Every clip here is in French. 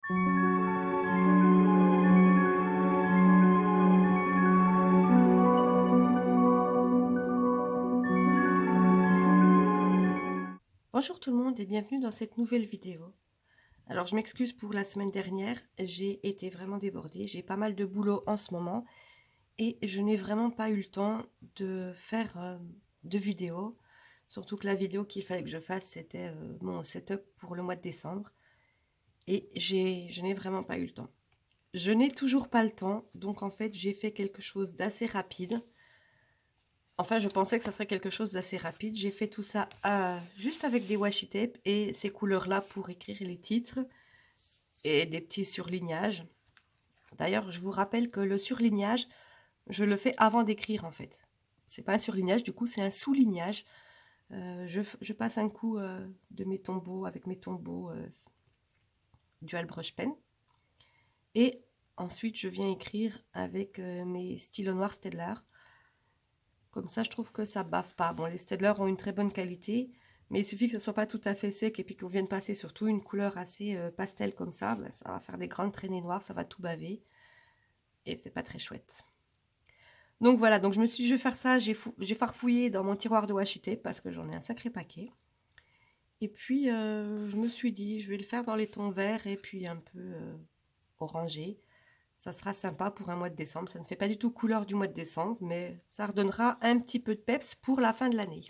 Bonjour tout le monde et bienvenue dans cette nouvelle vidéo. Alors je m'excuse pour la semaine dernière, j'ai été vraiment débordée, j'ai pas mal de boulot en ce moment et je n'ai vraiment pas eu le temps de faire de vidéo. Surtout que la vidéo qu'il fallait que je fasse c'était mon setup pour le mois de décembre et je n'ai vraiment pas eu le temps. Je n'ai toujours pas le temps, donc en fait j'ai fait quelque chose d'assez rapide. Enfin, je pensais que ça serait quelque chose d'assez rapide. J'ai fait tout ça juste avec des washi tape et ces couleurs-là pour écrire les titres et des petits surlignages. D'ailleurs, je vous rappelle que le surlignage, je le fais avant d'écrire en fait. C'est pas un surlignage, du coup, c'est un soulignage. Je passe un coup de mes tombeaux avec mes tombeaux dual brush pen. Et ensuite, je viens écrire avec mes stylos noirs Staedtler. Comme ça, je trouve que ça bave pas. Bon, les Staedtler ont une très bonne qualité, mais il suffit que ça soit pas tout à fait sec et puis qu'on vienne passer surtout une couleur assez pastel comme ça, ben, ça va faire des grandes traînées noires, ça va tout baver et c'est pas très chouette. Donc voilà, donc je me suis dit je vais faire ça, j'ai farfouillé dans mon tiroir de washi tape parce que j'en ai un sacré paquet. Et puis je me suis dit je vais le faire dans les tons verts et puis un peu orangé. Ça sera sympa pour un mois de décembre. Ça ne fait pas du tout couleur du mois de décembre, mais ça redonnera un petit peu de peps pour la fin de l'année.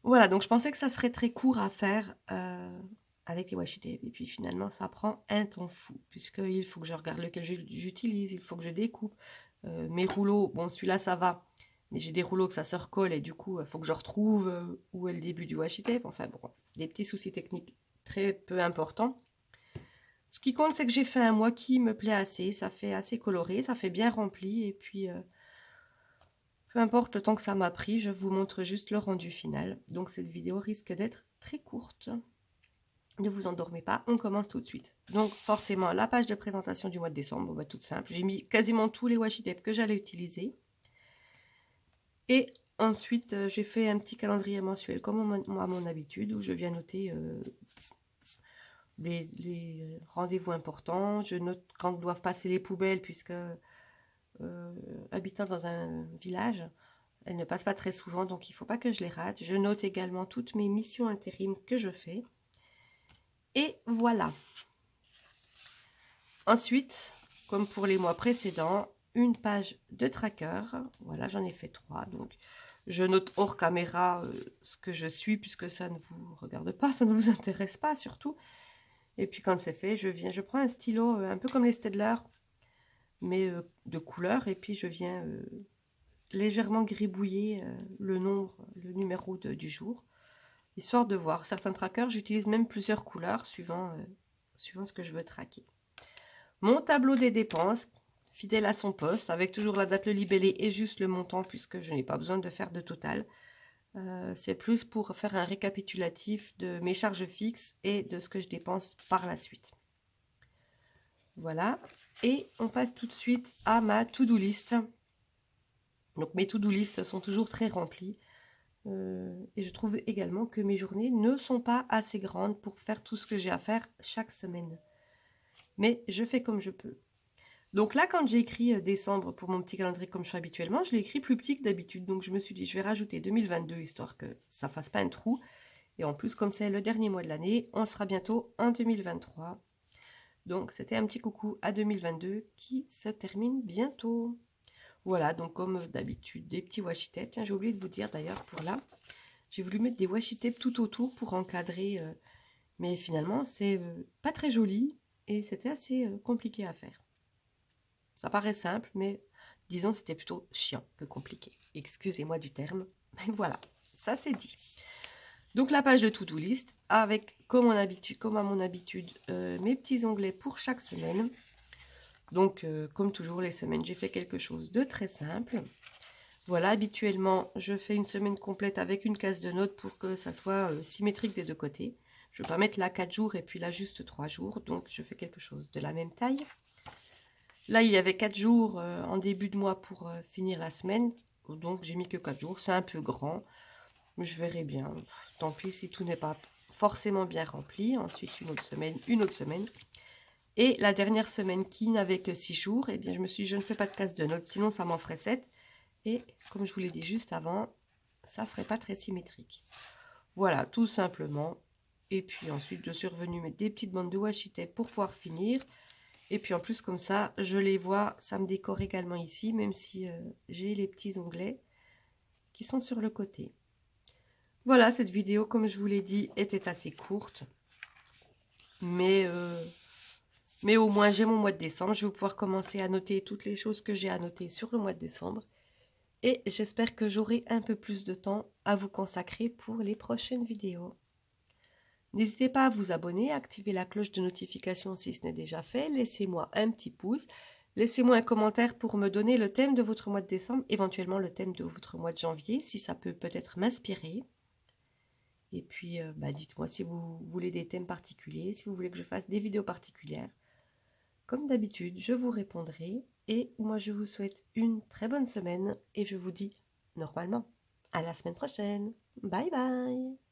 Voilà, donc je pensais que ça serait très court à faire avec les washi tape. Et puis finalement, ça prend un temps fou, puisqu'il faut que je regarde lequel j'utilise, il faut que je découpe. Mes rouleaux, bon celui-là ça va, mais j'ai des rouleaux que ça se recolle et du coup, il faut que je retrouve où est le début du washi tape. Enfin bon, des petits soucis techniques très peu importants. Ce qui compte, c'est que j'ai fait un mois qui me plaît assez, ça fait assez coloré, ça fait bien rempli, et puis peu importe le temps que ça m'a pris, je vous montre juste le rendu final. Donc cette vidéo risque d'être très courte. Ne vous endormez pas, on commence tout de suite. Donc forcément, la page de présentation du mois de décembre, bah, toute simple. J'ai mis quasiment tous les washi tape que j'allais utiliser. Et ensuite, j'ai fait un petit calendrier mensuel comme à mon habitude, où je viens noter les rendez-vous importants. Je note quand doivent passer les poubelles, puisque habitant dans un village, elles ne passent pas très souvent, donc il ne faut pas que je les rate. Je note également toutes mes missions intérim que je fais. Et voilà. Ensuite, comme pour les mois précédents, une page de tracker. Voilà, j'en ai fait 3. Donc, je note hors caméra ce que je suis, puisque ça ne vous regarde pas, ça ne vous intéresse pas surtout. Et puis quand c'est fait, je prends un stylo un peu comme les Staedtler, mais de couleur, et puis je viens légèrement gribouiller le numéro du jour, histoire de voir. Certains trackers, j'utilise même plusieurs couleurs suivant ce que je veux traquer. Mon tableau des dépenses, fidèle à son poste, avec toujours la date, le libellé et juste le montant, puisque je n'ai pas besoin de faire de total. C'est plus pour faire un récapitulatif de mes charges fixes et de ce que je dépense par la suite. Voilà, et on passe tout de suite à ma to-do list. Donc mes to-do list sont toujours très remplies. Et je trouve également que mes journées ne sont pas assez grandes pour faire tout ce que j'ai à faire chaque semaine. Mais je fais comme je peux. Donc là, quand j'ai écrit décembre pour mon petit calendrier comme je fais habituellement, je l'ai écrit plus petit que d'habitude. Donc je me suis dit, je vais rajouter 2022, histoire que ça fasse pas un trou. Et en plus, comme c'est le dernier mois de l'année, on sera bientôt en 2023. Donc c'était un petit coucou à 2022 qui se termine bientôt. Voilà, donc comme d'habitude, des petits washi tape. Tiens, j'ai oublié de vous dire d'ailleurs pour là, j'ai voulu mettre des washi tape tout autour pour encadrer. Mais finalement, c'est pas très joli et c'était assez compliqué à faire. Ça paraît simple, mais disons c'était plutôt chiant que compliqué. Excusez-moi du terme, mais voilà, ça c'est dit. Donc la page de to-do list avec, comme à mon habitude, mes petits onglets pour chaque semaine. Donc comme toujours les semaines, j'ai fait quelque chose de très simple. Voilà, habituellement, je fais une semaine complète avec une case de notes pour que ça soit symétrique des deux côtés. Je ne vais pas mettre là 4 jours et puis là juste 3 jours, donc je fais quelque chose de la même taille. Là, il y avait 4 jours en début de mois pour finir la semaine. Donc, j'ai mis que 4 jours. C'est un peu grand. Mais je verrai bien. Tant pis si tout n'est pas forcément bien rempli. Ensuite, une autre semaine, une autre semaine. Et la dernière semaine qui n'avait que 6 jours, eh bien, je me suis dit, je ne fais pas de casse de notes, sinon ça m'en ferait 7. Et comme je vous l'ai dit juste avant, ça ne serait pas très symétrique. Voilà, tout simplement. Et puis ensuite, je suis revenue mettre des petites bandes de washi tape pour pouvoir finir. Et puis en plus, comme ça, je les vois, ça me décore également ici, même si j'ai les petits onglets qui sont sur le côté. Voilà, cette vidéo, comme je vous l'ai dit, était assez courte. Mais au moins, j'ai mon mois de décembre. Je vais pouvoir commencer à noter toutes les choses que j'ai à noter sur le mois de décembre. Et j'espère que j'aurai un peu plus de temps à vous consacrer pour les prochaines vidéos. N'hésitez pas à vous abonner, à activer la cloche de notification si ce n'est déjà fait. Laissez-moi un petit pouce. Laissez-moi un commentaire pour me donner le thème de votre mois de décembre, éventuellement le thème de votre mois de janvier, si ça peut peut-être m'inspirer. Et puis, dites-moi si vous voulez des thèmes particuliers, si vous voulez que je fasse des vidéos particulières. Comme d'habitude, je vous répondrai. Et moi, je vous souhaite une très bonne semaine. Et je vous dis, normalement, à la semaine prochaine. Bye bye!